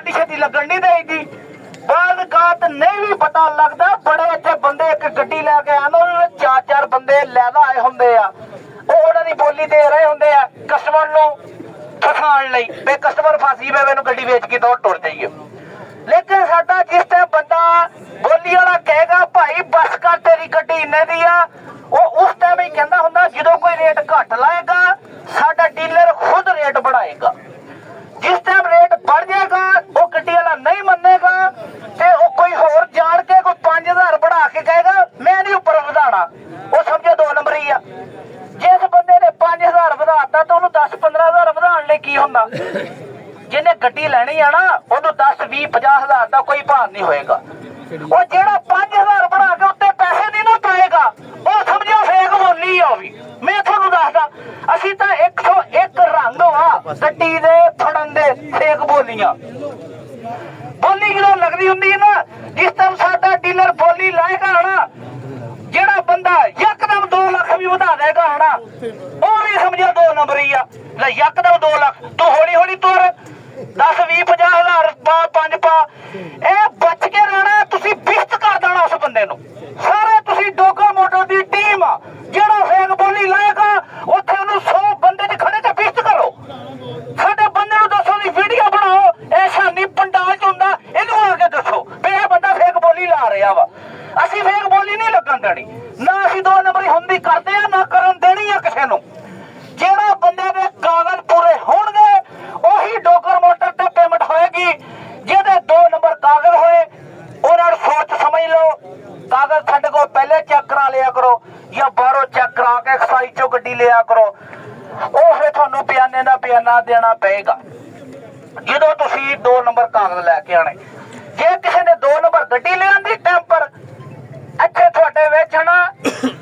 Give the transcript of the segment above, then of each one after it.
छेती छेती लगन नहीं देगी। बात नहीं भी पता लगता। बड़े इतने बंदे एक गड्डी लैके आए, चार चार बंदे लैदा आए होंगे आ, उन्होंने बोली दे रहे होंगे आ कस्टमर नूं फसाण लई भी कस्टमर फसी पे मैनूं गड्डी वेच के तो टुर जाइए। लेकिन साडा जिस टाइम बंदा बोली वाला कहेगा भाई बस कर तेरी गड्डी इन्ने दी आ, वो उस टाइम ही कहता हुंदा जो कोई रेट घट लाएगा साडा डीलर खुद रेट बढ़ाएगा। जिस टाइम रेट बढ़ जाएगा वो गड्डी वाला नहीं मनेगा ते वो कोई होर जान के कोई 5000 बढ़ा के कहेगा मैं नहीं उपर वधाना, वो समझो 2 नंबर ही आ। जिस बंदे ने 5000 वधाता तो उन्होंने 10-15,000 वधाने लई की हुंदा। जिन्हें गड्डी लैनी है ना उन्होंने 10-20-50,000 का कोई भार नहीं होएगा। वो जेड़ा 5000 बढ़ा के उत्ते पैसे नहीं ना पाएगा वो समझो फेक बोली आ। भी मैं थोनू दसदा असीं तां 101 रंग वा गड्डी दे फड़न दे फेक बोलियां। बोली जो लगदी हुंदी है ना जिस टाइम साडा डीलर बोली लाएगा ना जेड़ा बंदा यकदम 2 लाख भी वधा देगा ना वो भी समझो 2 नंबर ही आ। यकदम 2 लाख तू हौली हौली तुर 10-20-50,000 पा 5 पा ए बच के रहना। तुसी बिस्त कर देना उस बंदे नूं। सारे तुसी डोगर मोटर दी टीम आ जेड़ा फेक बोली लाएगा उत्थे उन्हें 100 बंदे च खड़े ते बिस्त करो। साडे बंदे नूं दसो दी वीडियो बनाओ ऐसा नहीं पंडाल च हुंदा इहनूं आके दसो भी इह बंदा फेक बोली ला रहा वा। असीं फेक बोली नहीं लगन देनी ना असीं 2 नंबरी हुंदी करदे आ ना करन देनी आ किसे नूं। जेड़ा बंदे दे कागज पूरे होणगे ਉਹੀ ਡੋਗਰ ਮੋਟਰ ਤੇ ਪੇਮੈਂਟ ਹੋਏਗੀ। ਜਿਹਦੇ 2 ਨੰਬਰ ਕਾਗਜ਼ ਹੋਏ ਉਹਨਾਂ ਨੂੰ ਸੋਚ ਸਮਝ ਲਓ ਕਾਗਜ਼ ਸਾਡੇ ਕੋਲ ਪਹਿਲੇ ਚੈੱਕ ਕਰਾ ਲਿਆ ਕਰੋ ਜਾਂ ਬਾਹਰੋਂ ਚੈੱਕ ਕਰਾ ਕੇ ਐਕਸਾਈਜ਼ ਚੋਂ ਗੱਡੀ ਲਿਆ ਕਰੋ। ਉਹ ਫਿਰ ਤੁਹਾਨੂੰ ਬਿਆਨੇ ਦਾ ਬਿਆਨਾ ਦੇਣਾ ਪਏਗਾ ਜਦੋਂ ਤੁਸੀਂ 2 ਨੰਬਰ ਕਾਗਜ਼ ਲੈ ਕੇ ਆਣੇ। ਜੇ ਕਿਸੇ ਨੇ 2 ਨੰਬਰ ਗੱਡੀ ਲਿਆਂਦੀ ਟੈਂਪਰ ਇੱਥੇ ਤੁਹਾਡੇ ਵਿੱਚ ਨਾ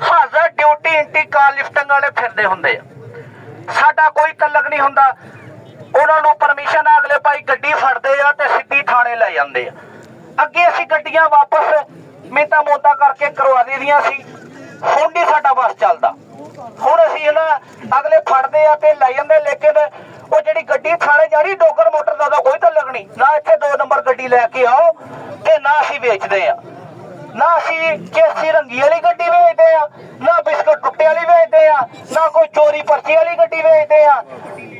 ਹਾਜ਼ਰ ਡਿਊਟੀ ਇੰਟੀਕਾਲ ਲਿਫਟਿੰਗ ਵਾਲੇ ਫਿਰਦੇ ਹੁੰਦੇ ਆ। ਸਾਡਾ ਕੋਈ ਤਲਕ ਨਹੀਂ ਹੁੰਦਾ। ਉਹਨਾਂ ਨੂੰ ਪਰਮਿਸ਼ਨ ਆ ਅਗਲੇ ਭਾਈ ਗੱਡੀ ਫੜਦੇ ਆ ਤੇ ਸਿੱਧੀ ਥਾਣੇ ਲੈ ਜਾਂਦੇ ਆ। ਅੱਗੇ ਅਸੀਂ ਗੱਡੀਆਂ ਵਾਪਸ ਮਿਹਨਤਾਂ ਮੋਤਾ ਕਰਕੇ ਕਰਵਾ ਦਈਆਂ ਸੀ। ਹੁਣ ਨਹੀਂ ਸਾਡਾ ਬੱਸ ਚੱਲਦਾ। ਹੁਣ ਅਸੀਂ ਇਹਨਾਂ ਅਗਲੇ ਫੜਦੇ ਆ ਤੇ ਲੈ ਜਾਂਦੇ। ਲੇਕਿਨ ਉਹ ਜਿਹੜੀ ਗੱਡੀ ਥਾਣੇ ਜਾਣੀ ਡੋਗਰ ਮੋਟਰ ਦਾ ਕੋਈ ਤਲਕ ਨਹੀਂ। ਨਾ ਇੱਥੇ 2 ਨੰਬਰ ਗੱਡੀ ਲੈ ਕੇ ਆਓ ਤੇ ਨਾ ਅਸੀਂ ਵੇਚਦੇ ਆ ਨਾ ਅਸੀਂ ਕੇਸੀ ਰੰਗੀ ਵਾਲੀ ਗੱਡੀ ਵੇਚਦੇ ਆ ਨਾ ਬਿਸਕਟ ਟੁੱਟੇ ਵਾਲੀ ਵੇਚਦੇ ਆ ਨਾ ਕੋਈ ਚੋਰੀ ਪਰਚੀ ਵਾਲੀ ਗੱਡੀ ਵੇਚਦੇ ਆ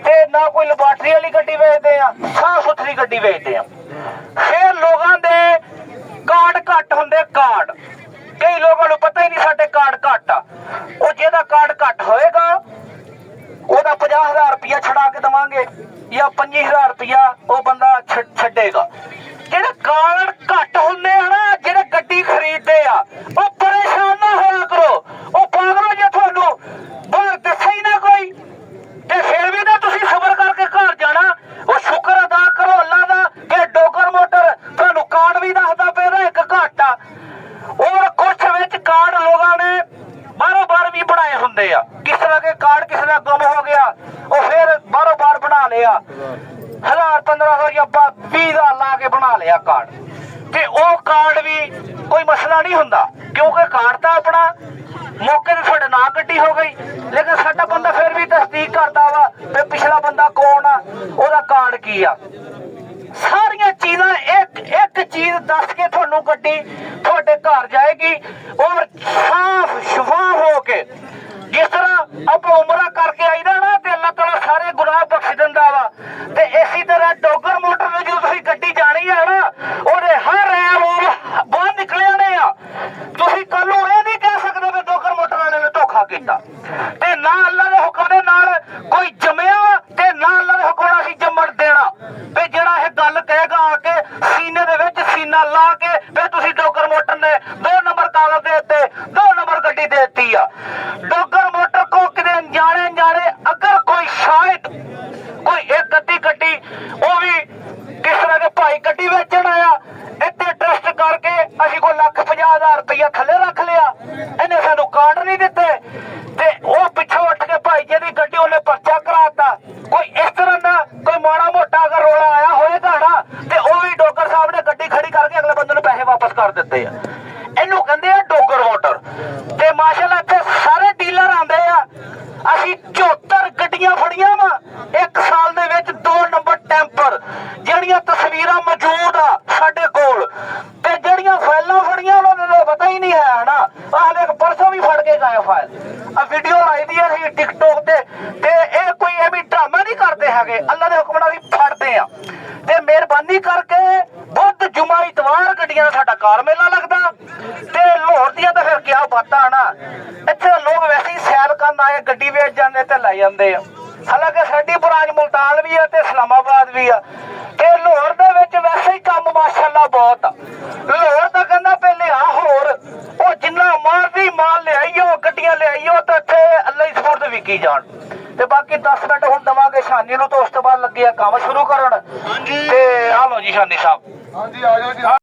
ਤੇ ਨਾ ਕੋਈ ਲੈਬਾਰਟਰੀ ਵਾਲੀ ਗੱਡੀ ਵੇਚਦੇ ਆ। ਸਾਫ ਸੁਥਰੀ ਗੱਡੀ ਵੇਚਦੇ ਆ। ਫਿਰ ਲੋਕਾਂ ਦੇ ਕਾਰਡ ਘੱਟ ਹੁੰਦੇ। ਕਾਰਡ ਕਈ ਲੋਕਾਂ ਨੂੰ ਪਤਾ ਹੀ ਨਹੀਂ ਸਾਡੇ ਕਾਰਡ ਘੱਟ ਆ। ਉਹ ਜਿਹਦਾ ਕਾਰਡ ਘੱਟ ਹੋਏਗਾ ਉਹਦਾ 50,000 ਰੁਪਇਆ ਛੜਾ ਕੇ ਦੇਵਾਂਗੇ ਜਾਂ 25,000 ਰੁਪਇਆ ਉਹ ਬੰਦਾ ਛੱਡੇਗਾ। ਜਿਹੜੇ ਕਾਰਡ ਘੱਟ ਹੁੰਦੇ ਆ ਨਾ ਜਿਹੜੇ ਗੱਡੀ ਖਰੀਦਦੇ ਆ ਉਹ ਪਰੇਸ਼ਾਨ ਨਾ ਹੋਇਆ ਕਰੋ। ਉਹ ਪਾਗਲੋ ਜੇ ਤੁਹਾਨੂੰ ਬਾਹਰ ਦੱਸਿਆ ਹੀ ਨਾ ਕੋਈ ਤੇ ਫਿਰ ਵੀ ਨਾ ਤੁਸੀਂ ਸਬਰ ਕਰਕੇ ਘਰ ਜਾਣਾ। ਉਹ ਸ਼ੁਕਰ ਅਦਾ ਕਰੋ ਅੱਲਾ ਦਾ ਕਿ ਡੋਗਰ ਮੋਟਰ ਤੁਹਾਨੂੰ ਕਾਰਡ ਵੀ ਦੱਸਦਾ ਪਿਆ ਇੱਕ ਘੱਟ ਆ। ਔਰ ਕੁਛ ਵਿੱਚ ਕਾਰਡ ਲੋਕਾਂ ਨੇ ਬਾਹਰੋਂ ਬਾਹਰ ਵੀ ਬਣਾਏ ਹੁੰਦੇ ਆ। ਕਿਸ ਤਰ੍ਹਾਂ ਕੇ ਕਾਰਡ ਕਿਸੇ ਦਾ ਗੁੰਮ ਹੋ ਗਿਆ ਉਹ ਫਿਰ ਬਾਹਰੋਂ ਬਾਹਰ ਬਣਾ ਲਿਆ 1000-1500 ਜਾਂ 20,000 ਲਾ ਕੇ ਬਣਾ ਲਿਆ ਕਾਰਡ ਤੇ ਉਹ ਕਾਰਡ ਵੀ ਕੋਈ ਮਸਲਾ ਨਹੀਂ ਹੁੰਦਾ ਕਿਉਂਕਿ ਕਾਰਡ ਤਾਂ ਆਪਣਾ ਮੌਕੇ ਤੇ ਤੁਹਾਡੇ ਨਾਲ ਗੱਡੀ ਹੋ ਗਈ। ਲੇਕਿਨ ਸਾਡਾ ਬੰਦਾ ਫਿਰ ਵੀ ਤਸਦੀਕ ਕਰਦਾ ਵਾ ਵੀ ਪਿਛਲਾ ਬੰਦਾ ਕੌਣ ਆ ਉਹਦਾ ਕਾਰਡ ਕੀ ਆ। ਸਾਰੀਆਂ ਚੀਜ਼ਾਂ ਇੱਕ ਚੀਜ਼ ਦੱਸ ਕੇ ਤੁਹਾਨੂੰ ਗੱਡੀ ਤੁਹਾਡੇ ਘਰ ਜਾਏਗੀ ਔਰ ਸਾਫ਼ ਸ਼ਫਾਫ ਹੋ ਕੇ। ਜਿਸ ਤਰ੍ਹਾਂ ਆਪਾਂ ਉਮਰਾ ਕਰਕੇ ਆਈਦਾ ਨਾ ਤੇ ਅੱਲਾਹ ਤਾਲਾ ਸਾਰੇ ਗੁਨਾਹ ਬਖਸ਼ ਦਿੰਦਾ ਵਾ ਤੇ ਇਸੇ ਤਰ੍ਹਾਂ ਡੋਗਰ ਮੋਟਰ ਵਿੱਚ ਜਦੋਂ ਤੁਸੀਂ ਗੱਡੀ ਜਾਣੀ ਆ ਨਾ ਉਹਦੇ ਹਰ ਰੈਮ ਬਾਹਰ ਨਿਕਲੇ ਨੇ ਆ। ਤੁਸੀਂ ਕੱਲ ਨੂੰ ਇਹ ਨਹੀਂ ਕਹਿ ਸਕਦੇ ਵੀ ਡੋਗਰ ਮੋਟਰ ਵਾਲੇ ਨੇ ਧੋਖਾ ਕੀਤਾ ਤੇ ਨਾ ਅੱਲਾਹ ਦੇ ਹੁਕਮ ਦੇ ਨਾਲ ਕੋਈ ਜੰਮਿਆ ਤੇ ਨਾ ਅੱਲਾਹ ਦੇ ਹੁਕਮ ਨਾਲ ਅਸੀਂ ਜੰਮਣ ਦੇਣਾ। ਵੀ ਜਿਹੜਾ ਇਹ ਗੱਲ ਕਹੇਗਾ ਆ ਕੇ ਸੀਨੇ ਦੇ ਵਿੱਚ ਸੀਨਾ ਲਾ ਕੇ ਵੀ ਤੁਸੀਂ ਡੋਗਰ ਮੋਟਰ ਨੇ 2 ਨੰਬਰ ਕਾਗਜ਼ ਦੇ ਦਿੱਤੇ 2 ਨੰਬਰ ਗੱਡੀ ਦੇ ਦਿੱਤੀ ਆ। ਡੋਗਰ मोटर को कितने जाने अगर कोई शायद कोई एक गड्डी वो भी किस तरह के भाई गड्डी बेचन आया इतने ट्रस्ट करके असी को 1,50,000 रुपया थले रख लिया इन्हें सानू कार्ड नहीं दिते ते वो पिछों उठ के भाई जी की गड्डी उन्हें पर्चा कराता। कोई इस तरह का कोई माड़ा मोटा अगर रोला आया होएगा ना ते वो भी डोगर साहब ने गड्डी खड़ी करके अगले बंदे पैसे वापस कर दिते हैं। ਇਹਨੂੰ ਕਹਿੰਦੇ ਆ ਡੋਗਰ ਮੋਟਰ ਤੇ ਮਾਸ਼ਾਅੱਲਾ ਇੱਥੇ ਸਾਰੇ ਡੀਲਰ ਆਉਂਦੇ ਆ। ਅਸੀਂ 74 ਗੱਡੀਆਂ ਫੜੀਆਂ ਵਾ 1 ਸਾਲ ਦੇ ਵਿੱਚ 2 ਨੰਬਰ ਟੈਂਪਰ ਜਿਹੜੀਆਂ ਤਸਵੀਰਾਂ ਤਸਵੀਰਾਂ ਮੌਜੂਦ ਆ ਸਾਡੇ ਕੋਲ ਤੇ ਜਿਹੜੀਆਂ ਫਾਈਲਾਂ ਫੜੀਆਂ ਉਹਨਾਂ ਨੂੰ ਪਤਾ ਹੀ ਨਹੀਂ ਹੈ ਨਾ। ਆਹ ਦੇਖ ਪਰਸੋਂ ਵੀ ਫੜ ਕੇ ਗਏ ਫਾਈਲ। ਆ ਵੀਡੀਓ ਲਾਈ ਦੀ ਅਸੀਂ ਟਿਕਟੋਕ ਤੇ ਇਹ ਕੋਈ ਐਵੇਂ ਡਰਾਮਾ ਨਹੀਂ ਕਰਦੇ ਹੈਗੇ। ਅੱਲਾ ਦੇ ਹੁਕਮ ਨਾਲ ਅਸੀਂ ਫੜਦੇ ਆ ਤੇ ਮਿਹਰਬਾਨੀ ਕਰਕੇ ਬੁੱਧ ਜੁਮਾ ਇਤਵਾਰ ਗੱਡੀਆਂ ਦਾ ਸਾਡਾ ਕਾਰ ਮੇਲਾ ਲੱਗਦਾ ਤੇ ਲਾਹੌਰ ਦੀਆਂ ਤਾਂ ਫਿਰ ਕਿਆ ਬਾਤਾਂ ਨਾ। ਇੱਥੇ ਲੋਕ ਵੈਸੇ ਹੀ ਸੈਰ ਕਰਨ ਆਏ ਗੱਡੀ ਵੇਚ ਜਾਂਦੇ ਤੇ ਲੈ ਜਾਂਦੇ ਆ। ਹਾਲਾਂਕਿ ਸਾਡੀ ਬ੍ਰਾਂਚ ਮੁਲਤਾਨ ਵੀ ਆ ਤੇ ਇਸਲਾਮਾਬਾਦ ਵੀ ਆ ਤੇ ਲਾਹੌਰ ਦੇ ਵਿੱਚ ਵੈਸੇ ਹੀ ਕੰਮ ਮਾਸ਼ਾਅੱਲਾ ਬਹੁਤ ਆ। ਲਾਹੌਰ ਤਾਂ ਕਹਿੰਦਾ ਪਹਿਲੇ ਆ ਹੋਰ ਉਹ ਜਿੰਨਾ ਮਾਰਦੀ ਮਾਲ ਲਿਆਈਓ ਗੱਡੀਆਂ ਲਿਆਈਓ ਤੇ ਇੱਥੇ ਅੱਲਾ ਹੀ ਸਪੋਰਟ ਵਿਕੀ ਜਾਣ। ਤੇ ਬਾਕੀ 10 ਮਿੰਟ ਹੁਣ ਦਵਾਂਗੇ ਸ਼ਾਨੀ ਨੂੰ ਤੇ ਉਸ ਤੋਂ ਬਾਅਦ ਲੱਗੇ ਆ ਕੰਮ ਸ਼ੁਰੂ ਕਰਨ। ਤੇ ਆ ਲੋ ਜੀ ਸ਼ਾਨੀ ਸਾਹਿਬ। ਹਾਂਜੀ ਆ ਜਾਓ ਜੀ।